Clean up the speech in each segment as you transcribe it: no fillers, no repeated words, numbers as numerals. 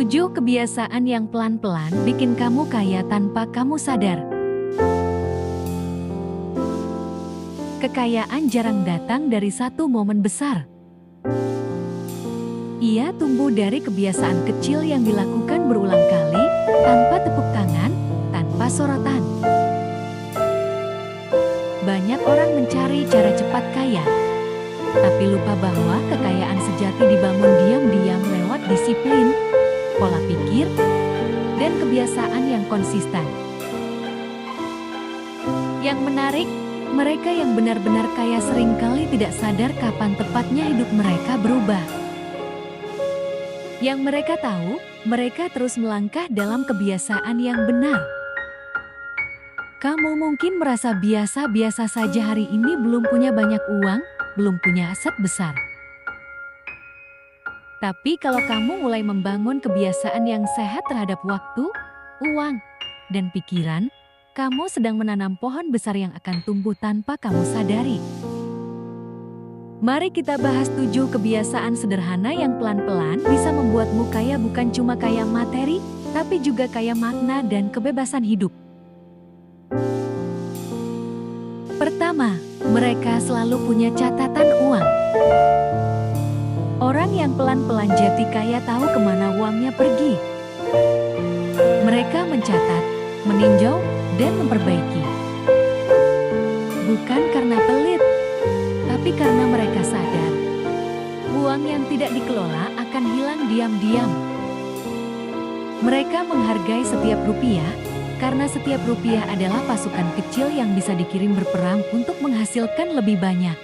7 kebiasaan yang pelan-pelan bikin kamu kaya tanpa kamu sadar. Kekayaan jarang datang dari satu momen besar. Ia tumbuh dari kebiasaan kecil yang dilakukan berulang kali, tanpa tepuk tangan, tanpa sorotan. Banyak orang mencari cara cepat kaya, tapi lupa bahwa kekayaan sejati dibangun diam-diam lewat disiplin, pola pikir, dan kebiasaan yang konsisten. Yang menarik, mereka yang benar-benar kaya seringkali tidak sadar kapan tepatnya hidup mereka berubah. Yang mereka tahu, mereka terus melangkah dalam kebiasaan yang benar. Kamu mungkin merasa biasa-biasa saja hari ini, belum punya banyak uang, belum punya aset besar. Tapi kalau kamu mulai membangun kebiasaan yang sehat terhadap waktu, uang, dan pikiran, kamu sedang menanam pohon besar yang akan tumbuh tanpa kamu sadari. Mari kita bahas 7 kebiasaan sederhana yang pelan-pelan bisa membuatmu kaya, bukan cuma kaya materi, tapi juga kaya makna dan kebebasan hidup. Pertama, mereka selalu punya catatan uang. Orang yang pelan-pelan jadi kaya tahu kemana uangnya pergi. Mereka mencatat, meninjau, dan memperbaiki. Bukan karena pelit, tapi karena mereka sadar uang yang tidak dikelola akan hilang diam-diam. Mereka menghargai setiap rupiah, karena setiap rupiah adalah pasukan kecil yang bisa dikirim berperang untuk menghasilkan lebih banyak.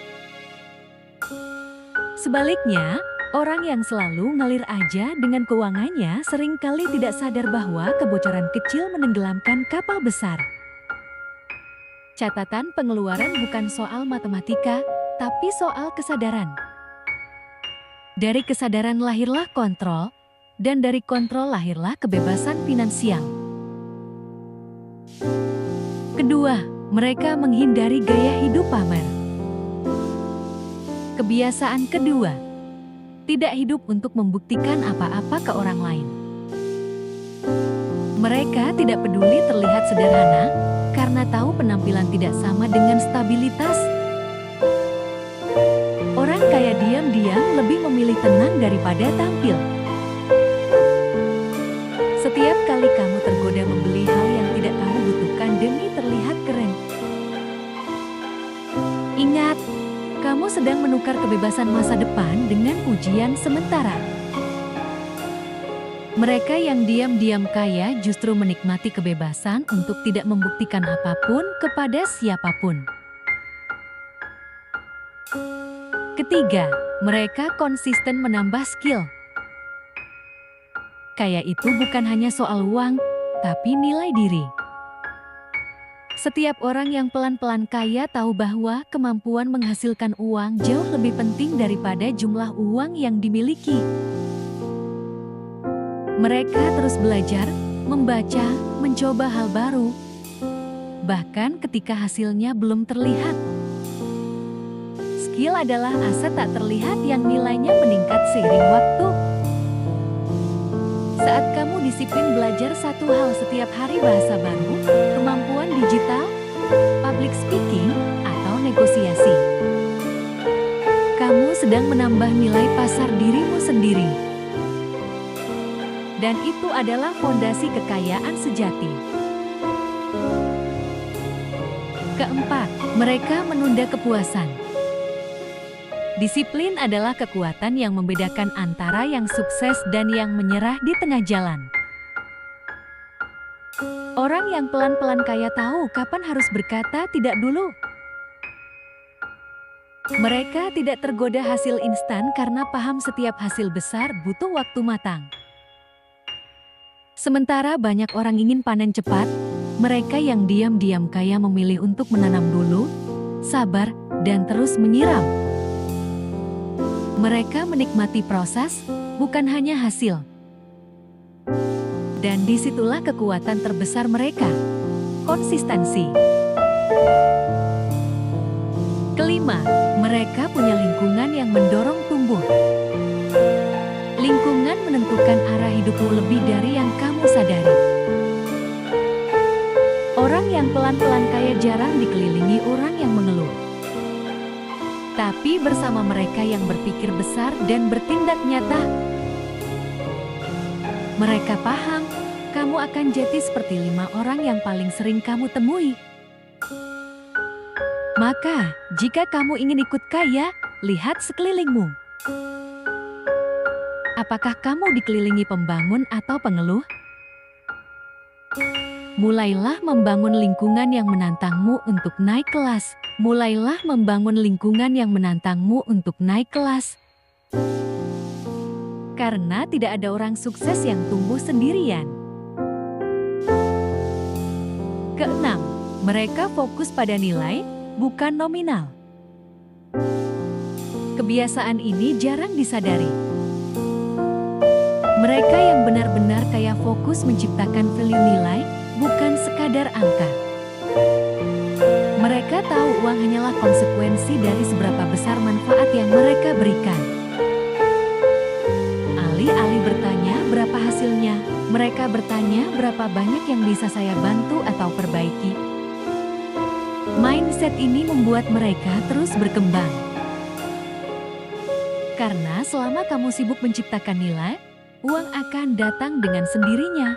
Sebaliknya, orang yang selalu ngalir aja dengan keuangannya seringkali tidak sadar bahwa kebocoran kecil menenggelamkan kapal besar. Catatan pengeluaran bukan soal matematika, tapi soal kesadaran. Dari kesadaran lahirlah kontrol, dan dari kontrol lahirlah kebebasan finansial. Kedua, mereka menghindari gaya hidup pamer. Kebiasaan kedua, tidak hidup untuk membuktikan apa-apa ke orang lain. Mereka tidak peduli terlihat sederhana, karena tahu penampilan tidak sama dengan stabilitas. Orang kaya diam-diam lebih memilih tenang daripada tampil. Setiap kali kamu tergoda membeli hal yang tidak kamu butuhkan demi terlihat keren, ingat, kamu sedang menukar kebebasan masa depan dengan pujian sementara. Mereka yang diam-diam kaya justru menikmati kebebasan untuk tidak membuktikan apapun kepada siapapun. Ketiga, mereka konsisten menambah skill. Kaya itu bukan hanya soal uang, tapi nilai diri. Setiap orang yang pelan-pelan kaya tahu bahwa kemampuan menghasilkan uang jauh lebih penting daripada jumlah uang yang dimiliki. Mereka terus belajar, membaca, mencoba hal baru, bahkan ketika hasilnya belum terlihat. Skill adalah aset tak terlihat yang nilainya meningkat seiring waktu. Saat kamu disiplin belajar satu hal setiap hari, bahasa baru, kemampuan digital, public speaking, atau negosiasi, kamu sedang menambah nilai pasar dirimu sendiri. Dan itu adalah fondasi kekayaan sejati. Keempat, mereka menunda kepuasan. Disiplin adalah kekuatan yang membedakan antara yang sukses dan yang menyerah di tengah jalan. Orang yang pelan-pelan kaya tahu kapan harus berkata tidak dulu. Mereka tidak tergoda hasil instan karena paham setiap hasil besar butuh waktu matang. Sementara banyak orang ingin panen cepat, mereka yang diam-diam kaya memilih untuk menanam dulu, sabar, dan terus menyiram. Mereka menikmati proses, bukan hanya hasil. Dan disitulah kekuatan terbesar mereka, konsistensi. Kelima, mereka punya lingkungan yang mendorong tumbuh. Lingkungan menentukan arah hidup hidupmu lebih dari yang kamu sadari. Orang yang pelan-pelan kaya jarang dikelilingi orang yang mengeluh. Tapi bersama mereka yang berpikir besar dan bertindak nyata, mereka paham kamu akan jadi seperti 5 orang yang paling sering kamu temui. Maka, jika kamu ingin ikut kaya, lihat sekelilingmu. Apakah kamu dikelilingi pembangun atau pengeluh? Mulailah membangun lingkungan yang menantangmu untuk naik kelas. Mulailah membangun lingkungan yang menantangmu untuk naik kelas. Karena tidak ada orang sukses yang tumbuh sendirian. Keenam, mereka fokus pada nilai, bukan nominal. Kebiasaan ini jarang disadari. Mereka yang benar-benar kaya fokus menciptakan value nilai, bukan sekadar angka. Mereka tahu uang hanyalah konsekuensi dari seberapa besar manfaat yang mereka berikan. Alih-alih bertanya berapa hasilnya, mereka bertanya berapa banyak yang bisa saya bantu atau perbaiki. Mindset ini membuat mereka terus berkembang. Karena selama kamu sibuk menciptakan nilai, uang akan datang dengan sendirinya.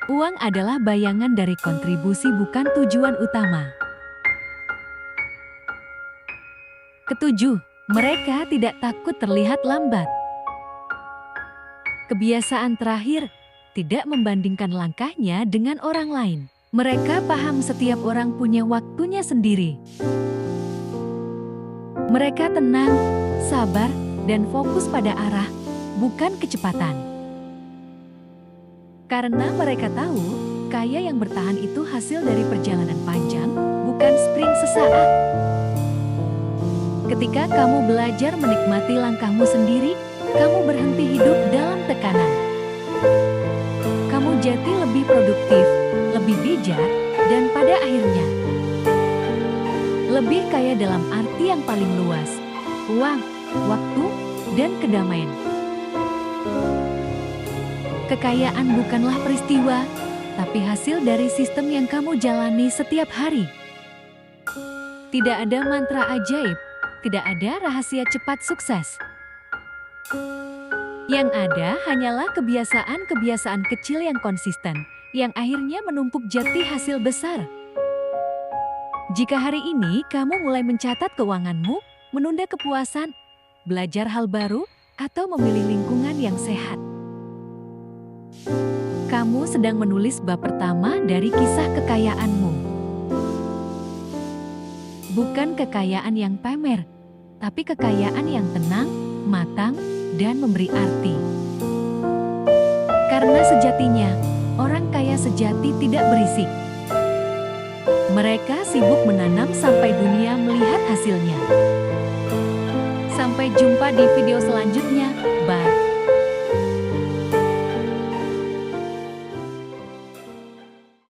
Uang adalah bayangan dari kontribusi, bukan tujuan utama. Ketujuh, mereka tidak takut terlihat lambat. Kebiasaan terakhir, tidak membandingkan langkahnya dengan orang lain. Mereka paham setiap orang punya waktunya sendiri. Mereka tenang, sabar, dan fokus pada arah, bukan kecepatan. Karena mereka tahu, kaya yang bertahan itu hasil dari perjalanan panjang, bukan sprint sesaat. Ketika kamu belajar menikmati langkahmu sendiri, kamu berhenti hidup dalam tekanan. Kamu jadi lebih produktif, lebih bijak, dan pada akhirnya lebih kaya dalam arti yang paling luas: uang, waktu, dan kedamaian. Kekayaan bukanlah peristiwa, tapi hasil dari sistem yang kamu jalani setiap hari. Tidak ada mantra ajaib, tidak ada rahasia cepat sukses. Yang ada hanyalah kebiasaan-kebiasaan kecil yang konsisten, yang akhirnya menumpuk jadi hasil besar. Jika hari ini kamu mulai mencatat keuanganmu, menunda kepuasan, belajar hal baru, atau memilih lingkungan yang sehat, kamu sedang menulis bab pertama dari kisah kekayaanmu. Bukan kekayaan yang pamer, tapi kekayaan yang tenang, matang, dan memberi arti. Karena sejatinya, orang kaya sejati tidak berisik. Mereka sibuk menanam sampai dunia melihat hasilnya. Sampai jumpa di video selanjutnya. Bye.